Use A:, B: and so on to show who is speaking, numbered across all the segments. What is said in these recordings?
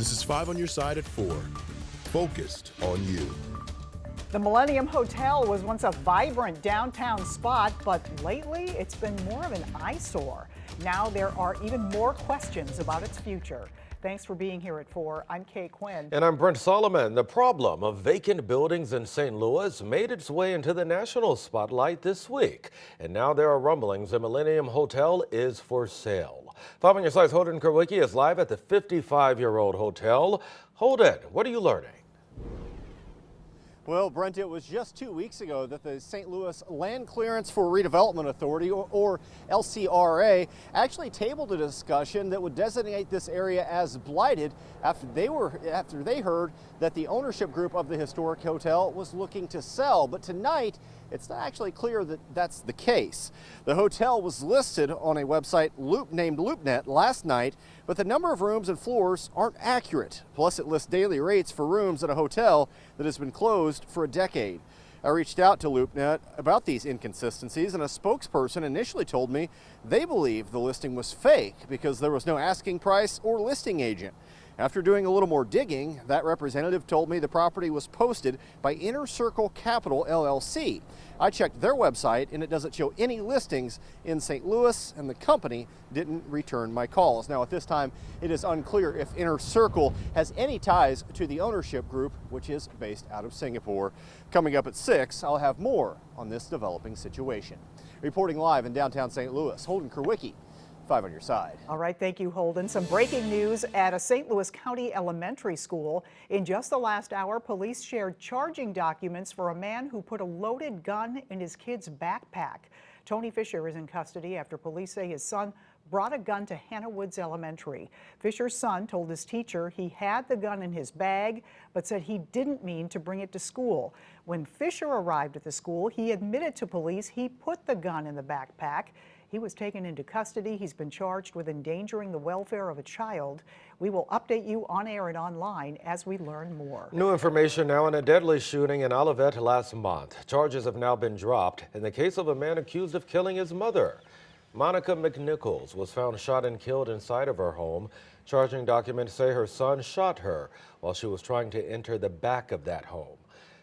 A: This is 5 on your side at 4. Focused on you.
B: The Millennium Hotel was once a vibrant downtown spot, but lately it's been more of an eyesore. Now there are even more questions about its future. Thanks for being here at 4. I'm Kay Quinn.
C: And I'm Brent Solomon. The problem of vacant buildings in St. Louis made its way into the national spotlight this week. And now there are rumblings the Millennium Hotel is for sale. 5 on your side's Holden Kerwicki is live at the 55-year-old hotel. Holden, what are you learning?
D: Well, Brent, it was just 2 weeks ago that the St. Louis Land Clearance for Redevelopment Authority, or LCRA, actually tabled a discussion that would designate this area as blighted after they heard that the ownership group of the historic hotel was looking to sell. But tonight, it's not actually clear that that's the case. The hotel was listed on a website named LoopNet last night, but the number of rooms and floors aren't accurate. Plus, it lists daily rates for rooms at a hotel that has been closed for a decade. I reached out to LoopNet about these inconsistencies, and a spokesperson initially told me they believe the listing was fake because there was no asking price or listing agent. After doing a little more digging, that representative told me the property was posted by Inner Circle Capital LLC. I checked their website and it doesn't show any listings in St. Louis, and the company didn't return my calls. Now, at this time, it is unclear if Inner Circle has any ties to the ownership group, which is based out of Singapore. Coming up at 6, I'll have more on this developing situation. Reporting live in downtown St. Louis, Holden Kerwicki, 5 on your side.
B: All right, thank you, Holden. Some breaking news at a St. Louis County elementary school. In just the last hour, police shared charging documents for a man who put a loaded gun in his kid's backpack. Tony Fisher is in custody after police say his son brought a gun to Hannah Woods Elementary. Fisher's son told his teacher he had the gun in his bag, but said he didn't mean to bring it to school. When Fisher arrived at the school, he admitted to police he put the gun in the backpack. He was taken into custody. He's been charged with endangering the welfare of a child. We will update you on air and online as we learn more.
C: New information now on a deadly shooting in Olivet last month. Charges have now been dropped in the case of a man accused of killing his mother. Monica McNichols was found shot and killed inside of her home. Charging documents say her son shot her while she was trying to enter the back of that home.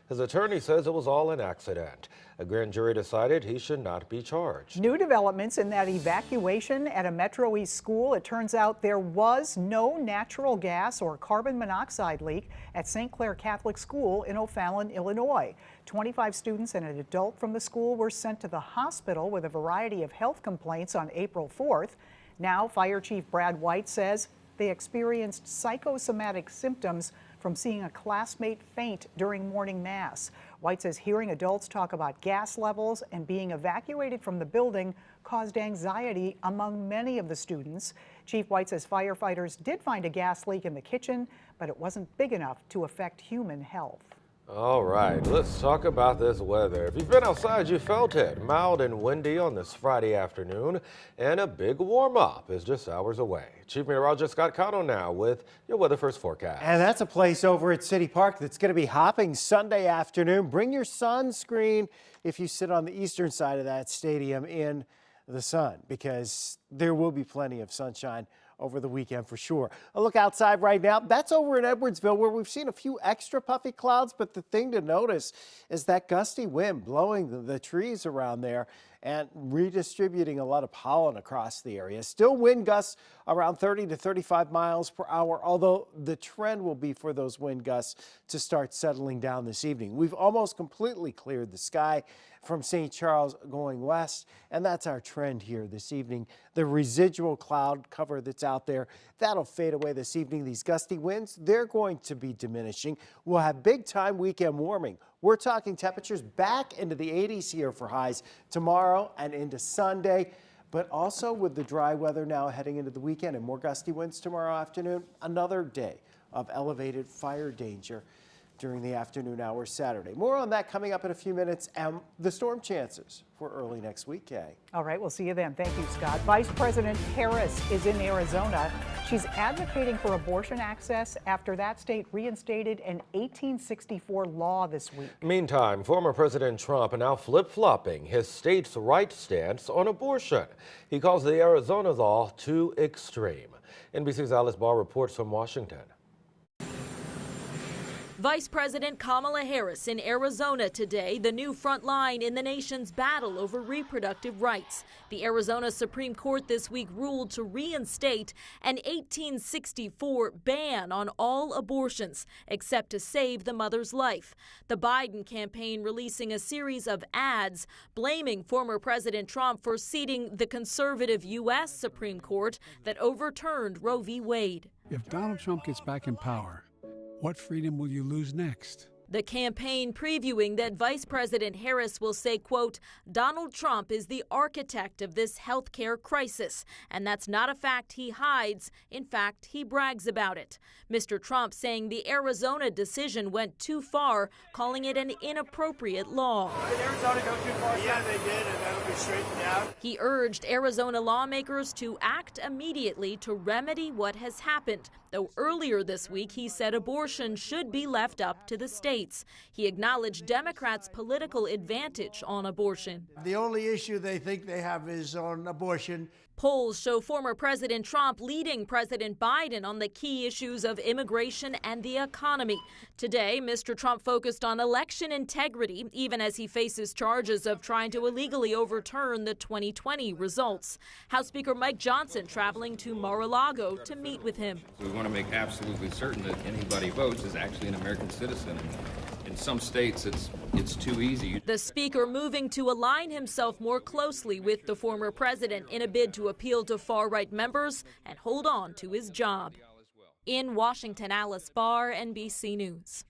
C: His attorney says it was all an accident. A grand jury decided he should not be charged.
B: New developments in that evacuation at a Metro East school. It turns out there was no natural gas or carbon monoxide leak at St. Clair Catholic School in O'Fallon, Illinois. 25 students and an adult from the school were sent to the hospital with a variety of health complaints on April 4th. Now, Fire Chief Brad White says they experienced psychosomatic symptoms from seeing a classmate faint during morning mass. White says hearing adults talk about gas levels and being evacuated from the building caused anxiety among many of the students. Chief White says firefighters did find a gas leak in the kitchen, but it wasn't big enough to affect human health.
C: All right, let's talk about this weather. If you've been outside, you felt it. Mild and windy on this Friday afternoon, and a big warm-up is just hours away. Chief Meteorologist Scott Cotto now with your Weather First forecast.
E: And that's a place over at City Park that's going to be hopping Sunday afternoon. Bring your sunscreen if you sit on the eastern side of that stadium in the sun, because there will be plenty of sunshine over the weekend for sure. A look outside right now, that's over in Edwardsville where we've seen a few extra puffy clouds, but the thing to notice is that gusty wind blowing the trees around there and redistributing a lot of pollen across the area. Still wind gusts around 30 to 35 miles per hour, although the trend will be for those wind gusts to start settling down this evening. We've almost completely cleared the sky from St. Charles going west, and that's our trend here this evening. The residual cloud cover that's out there, that'll fade away this evening. These gusty winds, they're going to be diminishing. We'll have big time weekend warming. We're talking temperatures back into the 80s here for highs tomorrow and into Sunday, but also with the dry weather now heading into the weekend and more gusty winds tomorrow afternoon, another day of elevated fire danger during the afternoon hours Saturday. More on that coming up in a few minutes, and the storm chances for early next week, Kay.
B: All right, we'll see you then. Thank you, Scott. Vice President Harris is in Arizona. She's advocating for abortion access after that state reinstated an 1864 law this week.
C: Meantime, former President Trump now flip-flopping his state's right stance on abortion. He calls the Arizona law too extreme. NBC's Alice Barr reports from Washington.
F: Vice President Kamala Harris in Arizona today, the new front line in the nation's battle over reproductive rights. The Arizona Supreme Court this week ruled to reinstate an 1864 ban on all abortions, except to save the mother's life. The Biden campaign releasing a series of ads blaming former President Trump for seating the conservative U.S. Supreme Court that overturned Roe v. Wade.
G: If Donald Trump gets back in power, what freedom will you lose next?
F: The campaign previewing that Vice President Harris will say, quote, Donald Trump is the architect of this health care crisis, and that's not a fact he hides. In fact, he brags about it. Mr. Trump saying the Arizona decision went too far, calling it an inappropriate law.
H: Did Arizona go too far? Yeah, they did, and that'll be straightened out.
F: He urged Arizona lawmakers to act immediately to remedy what has happened, though earlier this week he said abortion should be left up to the states. He acknowledged Democrats' political advantage on abortion.
H: The only issue they think they have is on abortion.
F: Polls show former President Trump leading President Biden on the key issues of immigration and the economy. Today, Mr. Trump focused on election integrity, even as he faces charges of trying to illegally overturn the 2020 results. House Speaker Mike Johnson traveling to Mar-a-Lago to meet with him.
I: We want to make absolutely certain that anybody votes is actually an American citizen. In some states, it's too easy.
F: The speaker moving to align himself more closely with the former president in a bid to appeal to far-right members and hold on to his job. In Washington, Alice Barr, NBC News.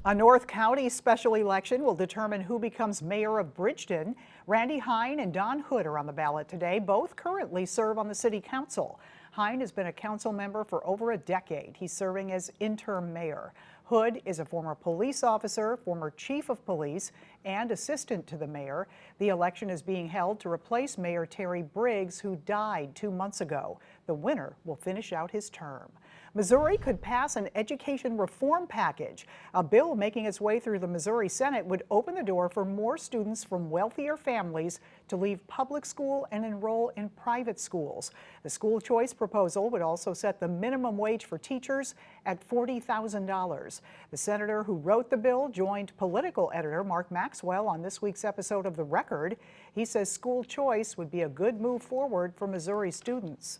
B: A North County special election will determine who becomes mayor of Bridgton. Randy Hine and Don Hood are on the ballot today. Both currently serve on the city council. Hine has been a council member for over a decade. He's serving as interim mayor. Hood is a former police officer, former chief of police, and assistant to the mayor. The election is being held to replace Mayor Terry Briggs, who died 2 months ago. The winner will finish out his term. Missouri could pass an education reform package. A bill making its way through the Missouri Senate would open the door for more students from wealthier families to leave public school and enroll in private schools. The school choice proposal would also set the minimum wage for teachers at $40,000. The senator who wrote the bill joined political editor Mark Maxwell on this week's episode of The Record. He says school choice would be a good move forward for Missouri students.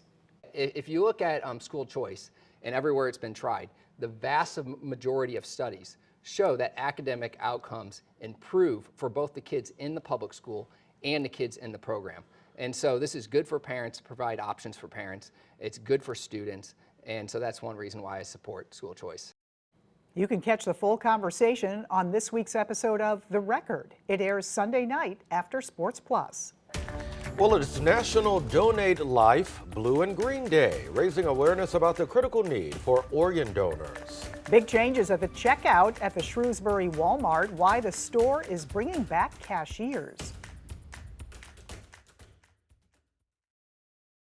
J: If you look at school choice, and everywhere it's been tried, the vast majority of studies show that academic outcomes improve for both the kids in the public school and the kids in the program. And so this is good for parents to provide options for parents. It's good for students. And so that's one reason why I support school choice.
B: You can catch the full conversation on this week's episode of The Record. It airs Sunday night after Sports Plus.
C: Well, it's National Donate Life Blue and Green Day, raising awareness about the critical need for organ donors.
B: Big changes at the checkout at the Shrewsbury Walmart. Why the store is bringing back cashiers.